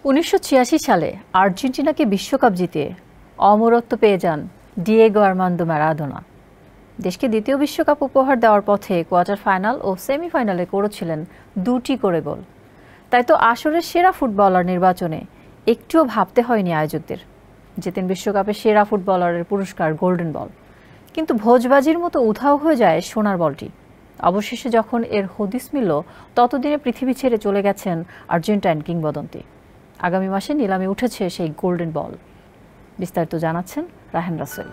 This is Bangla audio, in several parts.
১৯৮৬ সালে আর্জেন্টিনাকে বিশ্বকাপ জিতিয়ে অমরত্ব পেয়ে যান ডিয়েগো আর্মান্দো ম্যারাডোনা। দেশকে দ্বিতীয় বিশ্বকাপ উপহার দেওয়ার পথে কোয়ার্টার ফাইনাল ও সেমিফাইনালে করেছিলেন ২টি করে গোল। তাই তো আসরের সেরা ফুটবলার নির্বাচনে একটুও ভাবতে হয়নি আয়োজকদের। জেতেন বিশ্বকাপের সেরা ফুটবলারের পুরস্কার গোল্ডেন বল। কিন্তু ভোজবাজির মতো উধাও হয়ে যায় সোনার বলটি। অবশেষে যখন এর হদিস মিলল, ততদিনে পৃথিবী ছেড়ে চলে গেছেন আর্জেন্টাইন কিংবদন্তি। আগামী মাসে নিলামে উঠেছে সেই গোল্ডেন বল। বিস্তারিত জানাচ্ছেন রাহেন রাসেল।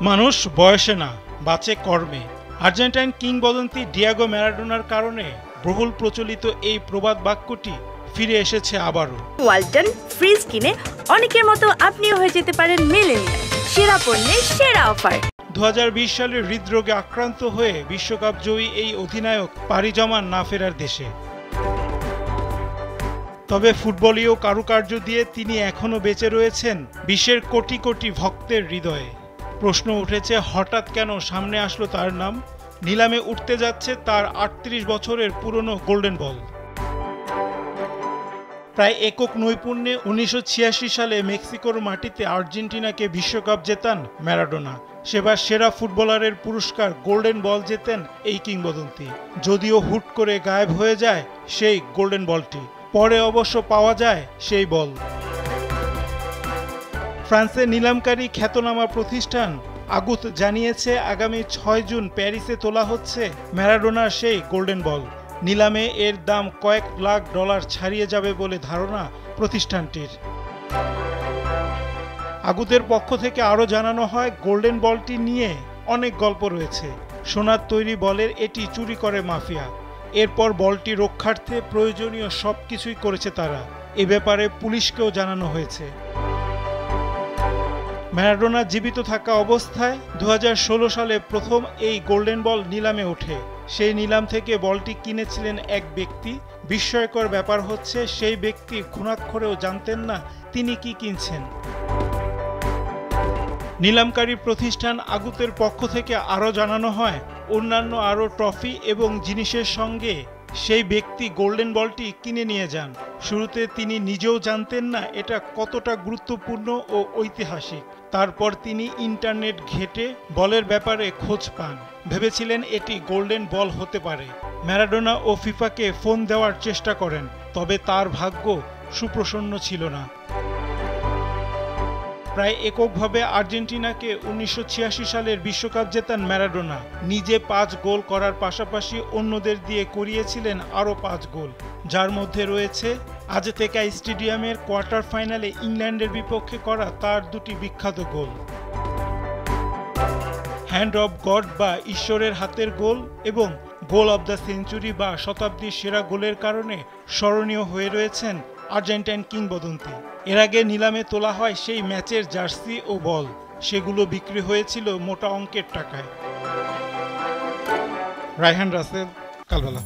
মানুষ বয়সে না, বাঁচে কর্মে। আর্জেন্টাইন কিংবদন্তি ডিয়েগো ম্যারাডোনার কারণে বহুল প্রচলিত এই প্রবাদ বাক্যটি ফিরে এসেছে আবারও। ওয়ালটন ফ্রিজ কিনে অনেকের মতো আপনিও হয়ে যেতে পারেন মিলেনিয়াল। সেরা পণ্যের সেরা অফার। ২০২০ সালে হৃদরোগে আক্রান্ত হয়ে বিশ্বকাপ জয়ী এই অধিনায়ক পাড়ি জমান না ফেরার দেশে। তবে ফুটবলীয় কারুকার্য দিয়ে তিনি এখনও বেঁচে রয়েছেন বিশ্বের কোটি কোটি ভক্তের হৃদয়ে। প্রশ্ন উঠেছে, হঠাৎ কেন সামনে আসলো তার নাম? নিলামে উঠতে যাচ্ছে তার ৩৮ বছরের পুরনো গোল্ডেন বল। প্রায় একক নৈপুণ্যে ১৯৮৬ সালে মেক্সিকোর মাটিতে আর্জেন্টিনাকে বিশ্বকাপ জেতান ম্যারাডোনা। সেবার সেরা ফুটবলারের পুরস্কার গোল্ডেন বল জেতেন এই কিংবদন্তি। যদিও হুট করে গায়েব হয়ে যায় সেই গোল্ডেন বলটি, পরে অবশ্য পাওয়া যায় সেই বল। ফ্রান্সের নিলামকারী খ্যাতনামা প্রতিষ্ঠান আগুত জানিয়েছে, আগামী ৬ জুন প্যারিসে তোলা হচ্ছে ম্যারাডোনার সেই গোল্ডেন বল। নিলামে এর দাম কয়েক লাখ ডলার ছাড়িয়ে যাবে বলে ধারণা প্রতিষ্ঠানটির। আগুতের পক্ষ থেকে আরও জানানো হয়, গোল্ডেন বলটি নিয়ে অনেক গল্প রয়েছে। সোনার তৈরি বলের এটি চুরি করে মাফিয়া। এরপর বলটি রক্ষার্থে প্রয়োজনীয় সবকিছুই করেছে তারা। এ ব্যাপারে পুলিশকেও জানানো হয়েছে। ম্যারাডোনা জীবিত থাকা অবস্থায় ২০১৬ সালে প্রথম এই গোল্ডেন বল নিলামে ওঠে। সেই নিলাম থেকে বলটি কিনেছিলেন এক ব্যক্তি। বিস্ময়কর ব্যাপার হচ্ছে, সেই ব্যক্তি ঘুণাক্ষরেও জানতেন না তিনি কি কিনছেন। নিলামকারী প্রতিষ্ঠান আগুতের পক্ষ থেকে আরও জানানো হয়, অন্যান্য আরও ট্রফি এবং জিনিসের সঙ্গে সেই ব্যক্তি গোল্ডেন বলটি কিনে নিয়ে যান। শুরুতে তিনি নিজেও জানতেন না এটা কতটা গুরুত্বপূর্ণ ও ঐতিহাসিক। তারপর তিনি ইন্টারনেট ঘেঁটে বলের ব্যাপারে খোঁজ পান। ভেবেছিলেন এটি গোল্ডেন বল হতে পারে। ম্যারাডোনা ও ফিফাকে ফোন দেওয়ার চেষ্টা করেন, তবে তার ভাগ্য সুপ্রসন্ন ছিল না। প্রায় এককভাবে আর্জেন্টিনাকে ১৯৮৬ সালের বিশ্বকাপ জেতান ম্যারাডোনা। নিজে ৫ গোল করার পাশাপাশি অন্যদের দিয়ে করিয়েছিলেন আরও ৫ গোল, যার মধ্যে রয়েছে আজতেকা স্টেডিয়ামের কোয়ার্টার ফাইনালে ইংল্যান্ডের বিপক্ষে করা তার ২টি বিখ্যাত গোল। হ্যান্ড অব গড বা ঈশ্বরের হাতের গোল এবং গোল অব দ্য সেঞ্চুরি বা শতাব্দীর সেরা গোলের কারণে স্মরণীয় হয়ে রয়েছেন আর্জেন্টাইন কিংবদন্তি। এর আগে নিলামে তোলা হয় সেই ম্যাচের জার্সি ও বল। সেগুলো বিক্রি হয়েছিল মোটা অঙ্কের টাকায়। রায়হান রাসেল, কালবেলা।